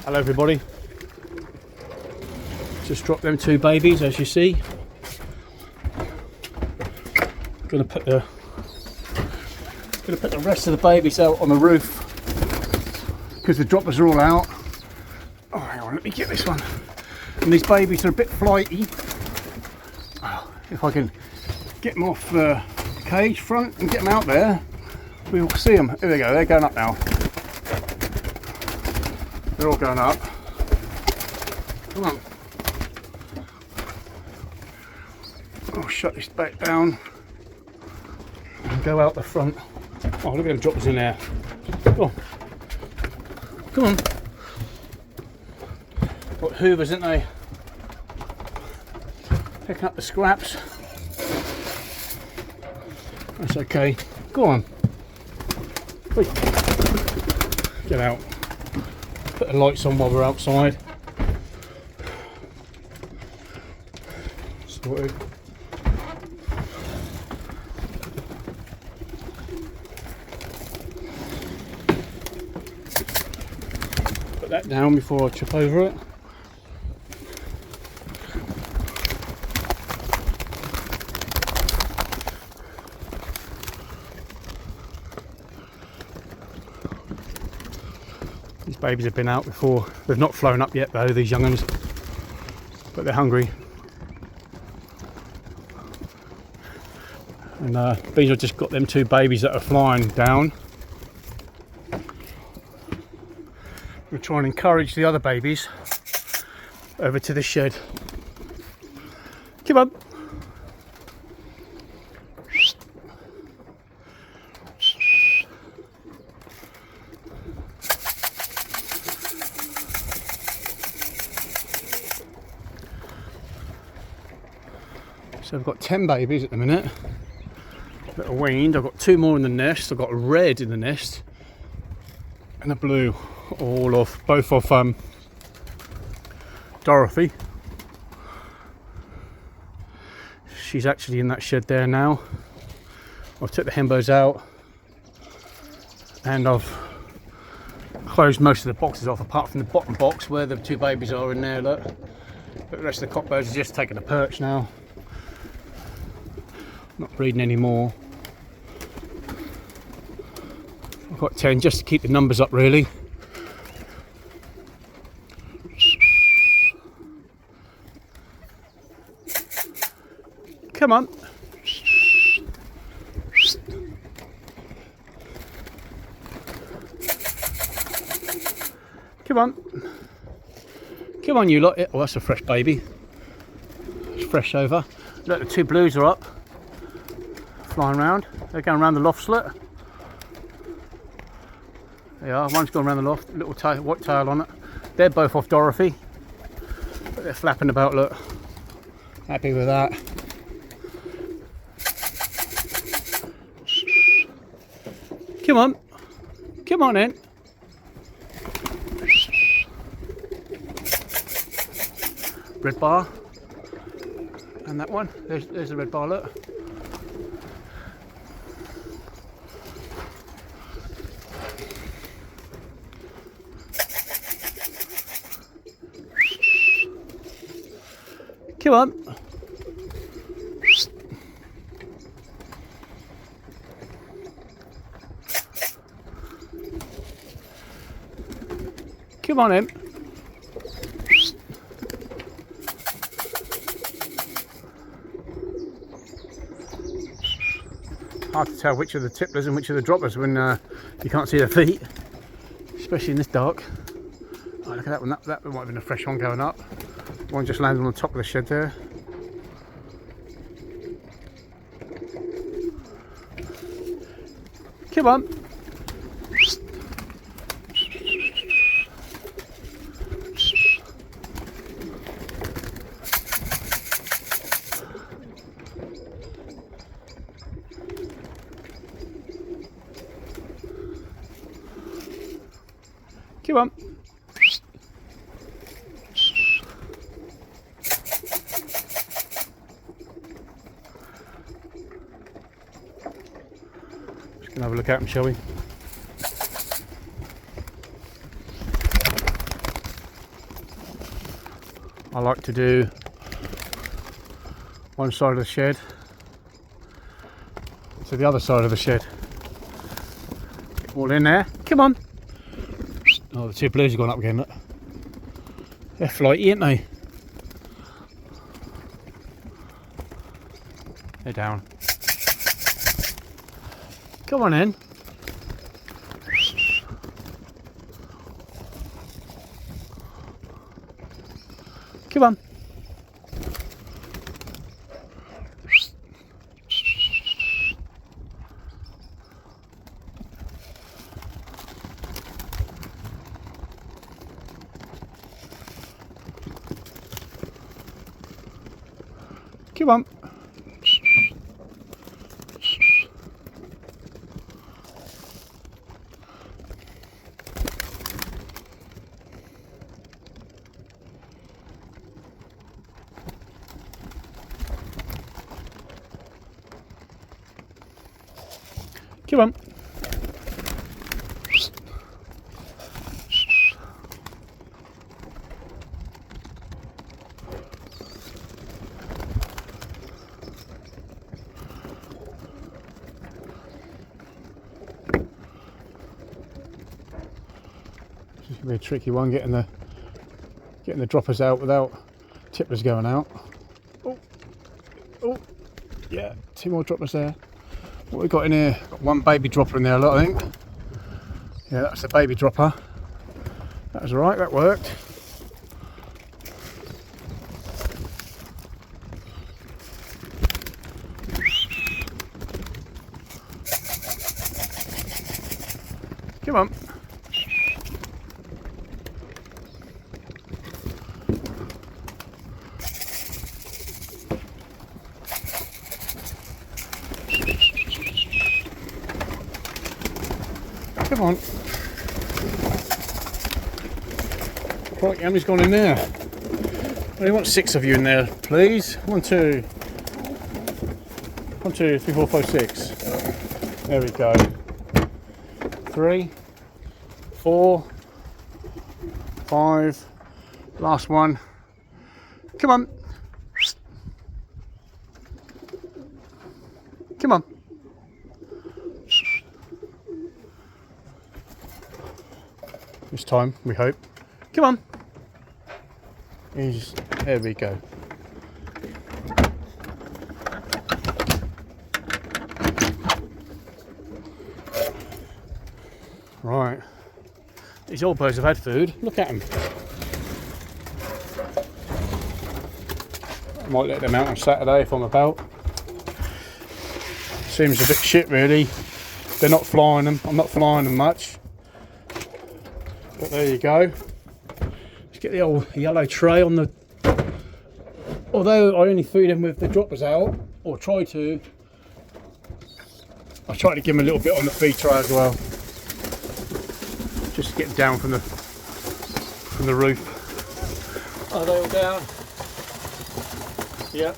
Hello everybody. Just dropped them two babies, as you see. Gonna put the rest of the babies out on the roof because the droppers are all out. Oh, hang on, let me get this one. And these babies are a bit flighty. Oh, if I can get them off the cage front and get them out there, we will see them. Here they go, they're going up now. They're all going up. Come on. I'll shut this back down and go out the front. Oh, look at the droppers in there. Oh. Come on. Got hoovers, didn't they? Picking up the scraps. That's okay. Go on. Wait. Get out. Put the lights on while we're outside. Sorted. Put that down before I trip over it. These babies have been out before. They've not flown up yet though, these young ones, but they're hungry. And these have just got them two babies that are flying down. We'll try and encourage the other babies over to the shed. Come on. So I've got 10 babies at the minute that are weaned. I've got 2 more in the nest. I've got a red in the nest and a blue, both of Dorothy. She's actually in that shed there now. I've took the hembos out and I've closed most of the boxes off apart from the bottom box where the 2 babies are in there, look. But the rest of the cockbirds are just taking a perch now. Not breeding anymore. I've got 10 just to keep the numbers up really. Come on. Come on. Come on you lot. Oh, that's a fresh baby. It's fresh over. Look, the 2 blues are up. Flying around. They're going around the loft slit. They are. One's gone around the loft. Little white tail on it. They're both off Dorothy. But they're flapping about, look. Happy with that. Come on. Come on in. Red bar. And that one. There's the red bar, look. Come on. Come on in. Hard to tell which are the tipplers and which are the droppers when you can't see their feet, especially in this dark. Oh, look at that one. That might have been a fresh one going up. One just landed on the top of the shed there. Come on. Come on. Just gonna have a look at them, shall we? I like to do one side of the shed to the other side of the shed. All in there. Come on. Oh, the two blues have gone up again. Look. They're flighty, aren't they? They're down. Come on in. Come on. Come on. Come on. This is gonna be a tricky one, getting the droppers out without tipplers going out. Oh, oh, yeah, 2 more droppers there. What we got in here? Got 1 baby dropper in there, I think. Yeah, that's the baby dropper. That was alright, that worked. Come on. Come on. Right, how many's gone in there? I only want 6 of you in there, please. 1, 2, 1, 2, 3, 4, 5, 6. There we go. 3, 4, 5. Last one. Come on. Come on. This time, we hope. Come on. There we go. Right. These old birds have had food. Look at them. I might let them out on Saturday if I'm about. Seems a bit shit, really. They're not flying them. I'm not flying them much. But there you go. Let's get the old yellow tray on the... Although I only feed them with the droppers out, or try to, I try to give them a little bit on the feed tray as well. Just to get them down from the roof. Are they all down? Yeah.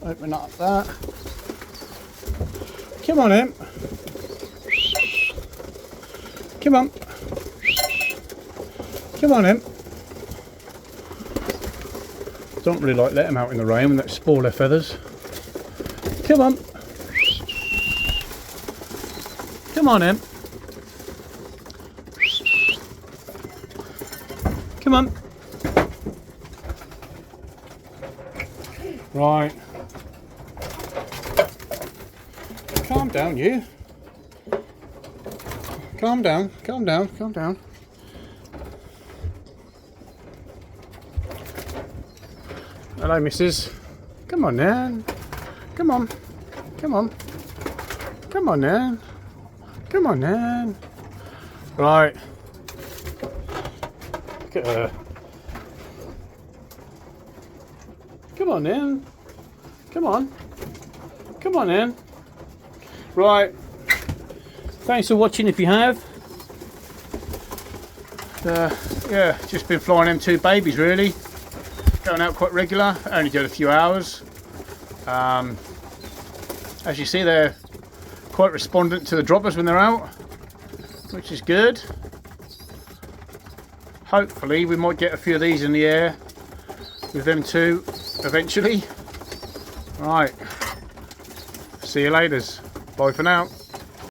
Open up that. Come on, Imp. Come on. Come on, Imp. Don't really like letting them out in the rain when that spoil their feathers. Come on. Come on, Imp. Come on. Right. Calm down, you. Calm down, calm down, calm down. Hello, missus. Come on, then. Come on. Come on. Come on, then. Come on, then. Right. Look at her. Come on, then. Come on. Come on, then. Right. Thanks for watching if you have. Yeah, just been flying them 2 babies really. Going out quite regular, only did a few hours. As you see, they're quite respondent to the droppers when they're out, which is good. hopefully we might get a few of these in the air with them two eventually. Right, see you later. Bye for now.